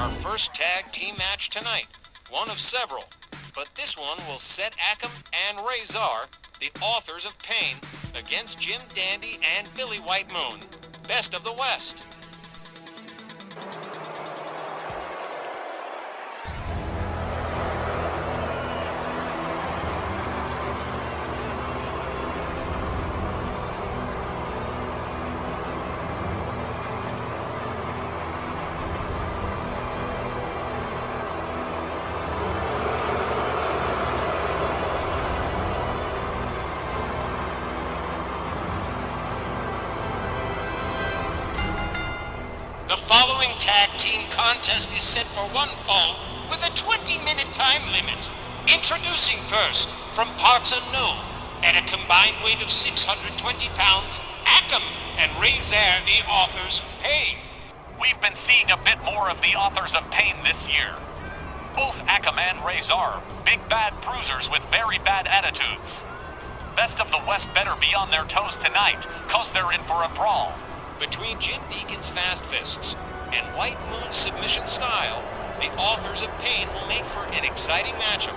Our first tag team match tonight, one of several, but this one will set Akam and Razor, the authors of Pain, against Jim Dandy and Billy White Moon, best of the West. The following tag team contest is set for one fall with a 20-minute time limit. Introducing first, from parts unknown, at a combined weight of 620 pounds, Akam and Razor, the authors of Pain. We've been seeing a bit more of the authors of Pain this year. Both Akam and Razor, big bad bruisers with very bad attitudes. Best of the West better be on their toes tonight, cause they're in for a brawl. Between Jim Deacon's fast fists and White Moon's submission style, the authors of Pain will make for an exciting matchup.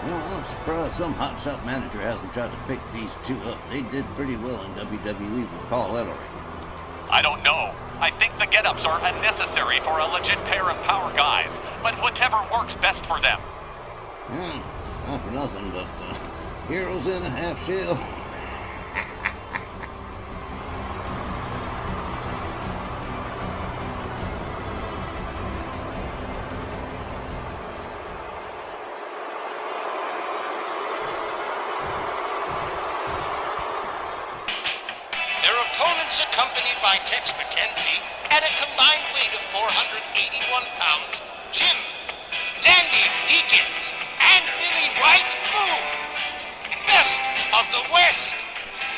Well, I'm surprised some hotshot manager hasn't tried to pick these two up. They did pretty well in WWE with Paul Ellering. I don't know. I think the get-ups are unnecessary for a legit pair of power guys, but whatever works best for them. Not for nothing, but heroes in a half shell. Their opponents, accompanied by Tex McKenzie, at a combined weight of 481 pounds, Jim Dandy Deacons and Billy White Moon, best of the West.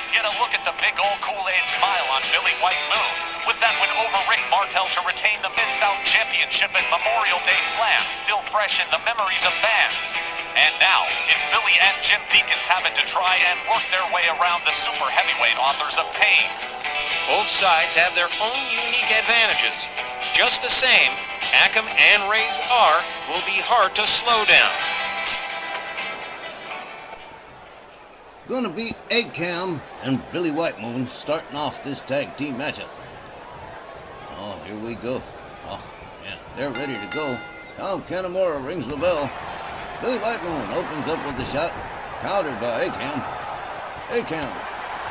Get a look at the big old Kool-Aid smile on Billy White Moon, with that win over Rick Martel to retain the Mid-South Championship at Memorial Day Slam still fresh in the memories of fans. And now, it's Billy and Jim Deacons having to try and work their way around the super heavyweight authors of Pain. Both sides have their own unique advantages. Just the same, Akam and Razor will be hard to slow down. Gonna be Akam and Billy White Moon starting off this tag team matchup. Oh, here we go. Oh, yeah, they're ready to go. Tom Kanamura rings the bell. Billy White Moon opens up with the shot, countered by Akam. Akam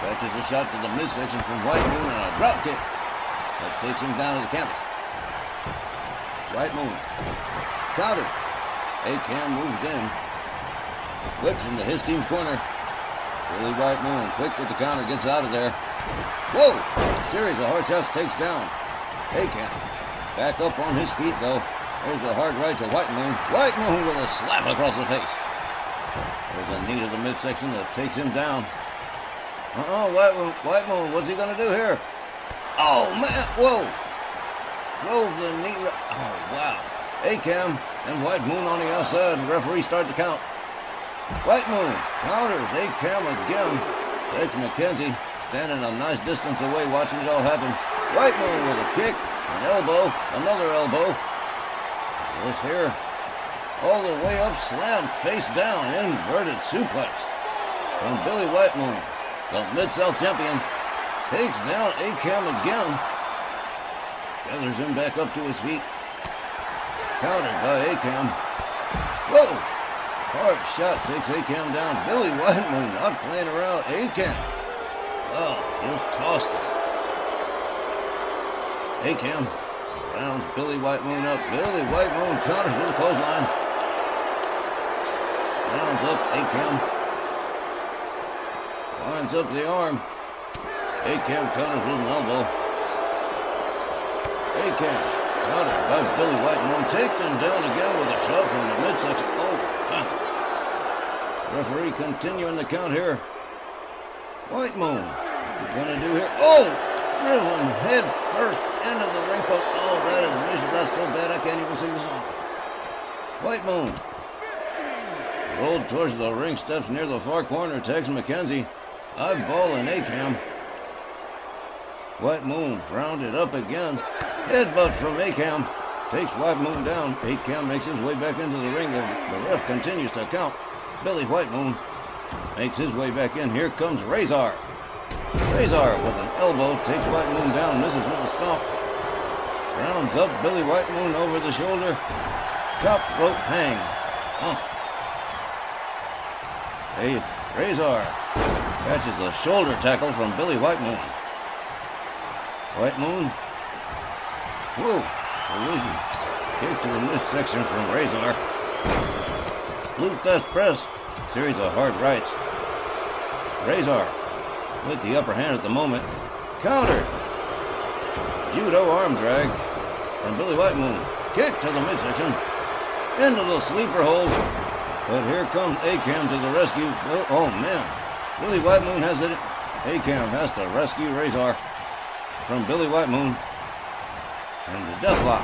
catches a shot to the midsection from White Moon and a drop kick that takes him down to the canvas. White Moon countered. Akam moves in, whips into his team's corner. Billy White Moon, quick with the counter, gets out of there. Whoa! A series of hard shots takes down Akam. Back up on his feet, though. There's a hard right to White Moon. White Moon with a slap across the face. There's a knee to the midsection that takes him down. White Moon, what's he gonna do here? Oh, man, whoa! Drove the knee oh, wow. Akam and White Moon on the outside. Referee start the count. White Moon counters Akam again. Tex McKenzie standing a nice distance away watching it all happen. White Moon with a kick, an elbow, another elbow. This here, all the way up, slammed face down, inverted suplex from Billy White Moon. The Mid-South champion takes down Akam again. Gathers him back up to his feet. Countered by Akam. Whoa! Hard shot takes Akam down. Billy White Moon not playing around. Akam. Oh, just tossed it. Akam rounds Billy White Moon up. Billy White Moon counters with a clothesline. Rounds up Akam. Winds up the arm. Akam counters with an elbow. Akam countered by Billy White Moon. Taken down again with a shot from the midsection. Oh, referee continuing the count here. White Moon. What's he gonna do here? Oh! Driven head first into the ring post. Oh, that is vicious. That's so bad I can't even sing the song. White Moon rolled towards the ring steps near the far corner. Tex McKenzie eyeballing Akam. White Moon rounded up again. Headbutt from Akam. takes White Moon down. 8 count makes his way back into the ring. The ref continues to count. Billy White Moon makes his way back in. Here comes Razor. Razor with an elbow takes White Moon down, misses with a stomp. Rounds up Billy White Moon over the shoulder. Top rope hang. Hey, Razor catches a shoulder tackle from Billy White Moon. White Moon. Whoa. Collision. Kick to the midsection from Razor. Blue Death Press. Series of hard rights. Razor with the upper hand at the moment. Counter. Judo arm drag from Billy White Moon. Kick to the midsection. Into the sleeper hold. But here comes A-Cam to the rescue. Oh man. Billy White Moon has it. A-Cam has to rescue Razor from Billy White Moon. And the deathlock.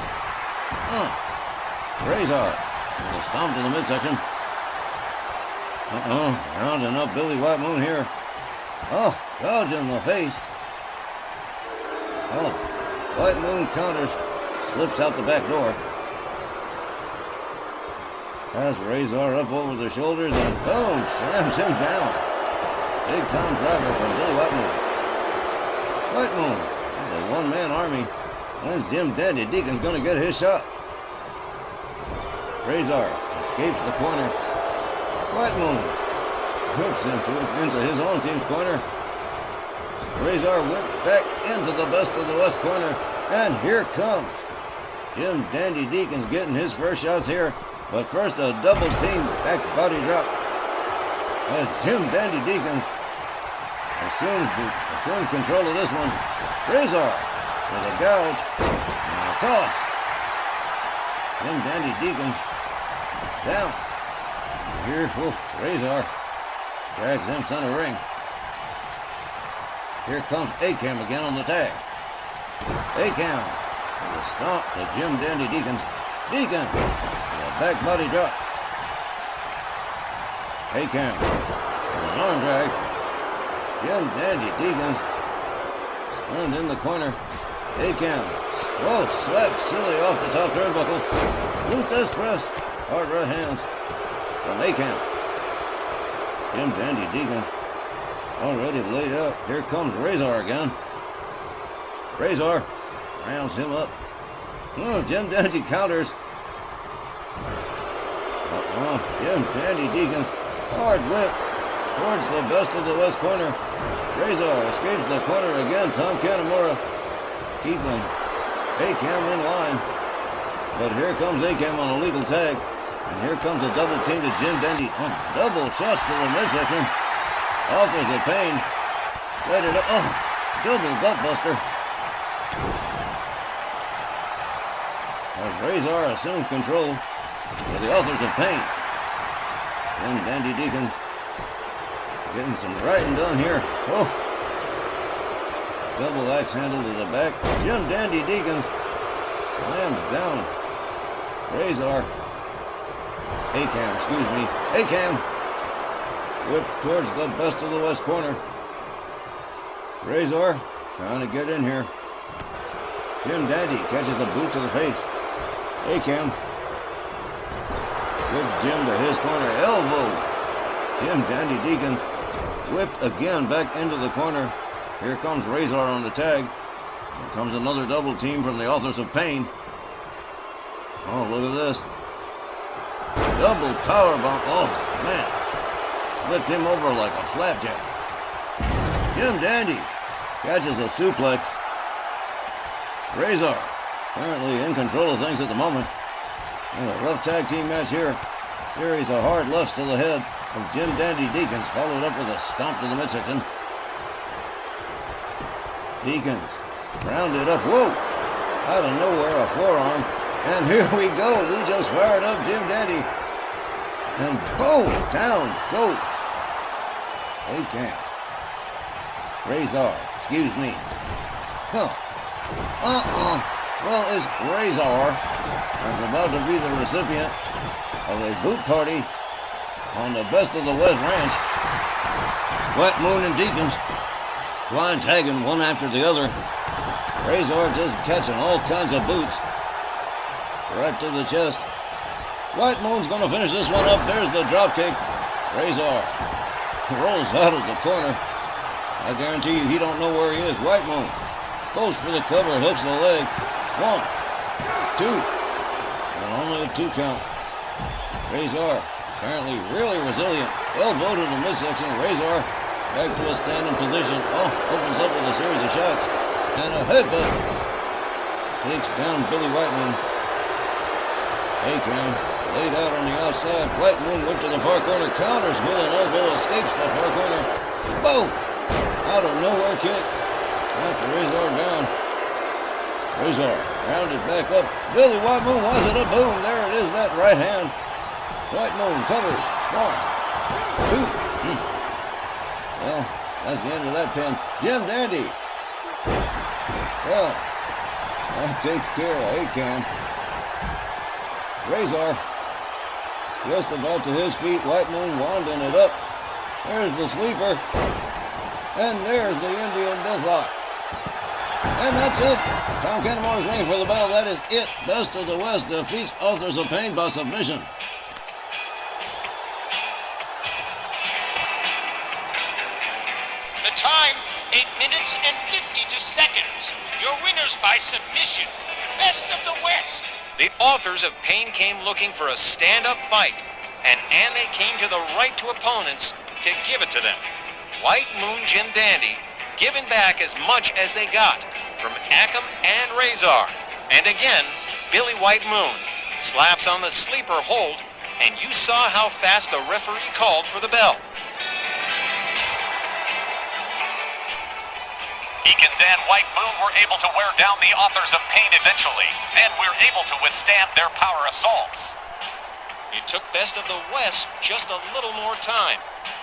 Razor with a stomp to the midsection. Rounding up Billy White Moon here. Dodge in the face. White Moon counters. Slips out the back door. Has Razor up over the shoulders and boom, slams him down. Big time driver from Billy White Moon. White Moon, the one-man army. When's Jim Dandy Deacon's gonna get his shot? Razor escapes the corner. White Moon hooks into his own team's corner. Razor whipped back into the Best of the West corner. And here comes Jim Dandy Deacon's getting his first shots here. But first a double team back body drop. As Jim Dandy Deacons assumes control of this one. Razor with a gouge and a toss. Jim Dandy Deacons down. Here, Razor drags in center ring. Here comes A-Cam again on the tag. A-Cam with a stomp to Jim Dandy Deacons. Deacon with a back body drop. A-Cam with an arm drag. Jim Dandy Deacons stunned in the corner. A-Cam, slap silly off the top turnbuckle. Blue Death Press, hard right hands from A-Cam. Jim Dandy Deacons already laid out. Here comes Razor again. Razor rounds him up. Jim Dandy counters. Jim Dandy Deacons hard whip towards the Best of the West corner. Razor escapes the corner again. Tom Kanamura keeping A-Cam in line. But here comes A-Cam on a legal tag. And here comes a double team to Jim Dandy. Double shots to the midsection. Authors of Pain. Set it up. Double gutbuster. As Razor assumes control for the Authors of Pain. Jim Dandy Deacons getting some writing done here. Double axe handle to the back. Jim Dandy Deacons slams down Razor. A-Cam, A-Cam whip towards the Best of the West corner. Razor trying to get in here. Jim Dandy catches a boot to the face. A-Cam whips Jim to his corner. Elbow. Jim Dandy Deacons whipped again back into the corner. Here comes Razor on the tag. Here comes another double team from the Authors of Pain. Look at this. Double power bomb. Man. Flipped him over like a flapjack. Jim Dandy catches a suplex. Razor apparently in control of things at the moment. And a rough tag team match here. Series of hard lefts to the head of Jim Dandy Deacons, followed up with a stomp to the midsection. Deacons rounded up. Out of nowhere, a forearm. And here we go. We just fired up Jim Dandy. And boom, down goes A-Cam. Razor, excuse me. Well, it's Razor is about to be the recipient of a boot party on the Best of the West Ranch. White Moon and Deacons blind tagging one after the other. Razor just catching all kinds of boots. right to the chest. White Moon's gonna finish this one up. There's the drop kick. Razor rolls out of the corner. I guarantee you he don't know where he is. White Moon goes for the cover, hooks the leg. 1, 2, and only a 2 count. Razor apparently really resilient. Elbow to the midsection. Razor back to a standing position. Oh, opens up with a series of shots. And a headbutt takes down Billy White Moon. A-Cam laid out on the outside. White Moon went to the far corner. Counters with an elbow. Escapes the far corner. Boom! Out of nowhere kick. After Razor down. Razor rounded back up. Billy White Moon was it a boom. There it is, that right hand. White Moon covers. 1, 2. Well, that's the end of that pin. Jim Dandy. Well, that takes care of A-Cam. Razor just about to his feet. White Moon winding it up. There's the sleeper. And there's the Indian Deathlock. And that's it. Tom Kennemore's ring for the bell. That is it. Best of the West defeats Authors of Pain by submission. The time, 8 minutes and 52 seconds. Your winners by submission. Best of the West. The Authors of Pain came looking for a stand-up fight, and they came to the right to opponents to give it to them. White Moon Jim Dandy giving back as much as they got from Ackham and Razor. And again, Billy White Moon slaps on the sleeper hold, and you saw how fast the referee called for the bell. Eakins and White Moon were able to wear down the Authors of Pain eventually, and we're able to withstand their power assaults. It took Best of the West just a little more time,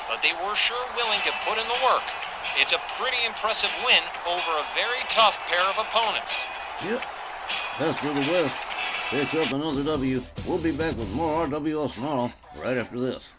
but they were sure willing to put in the work. It's a pretty impressive win over a very tough pair of opponents. Yep. Best of the West picks up another W. We'll be back with more RWS tomorrow, right after this.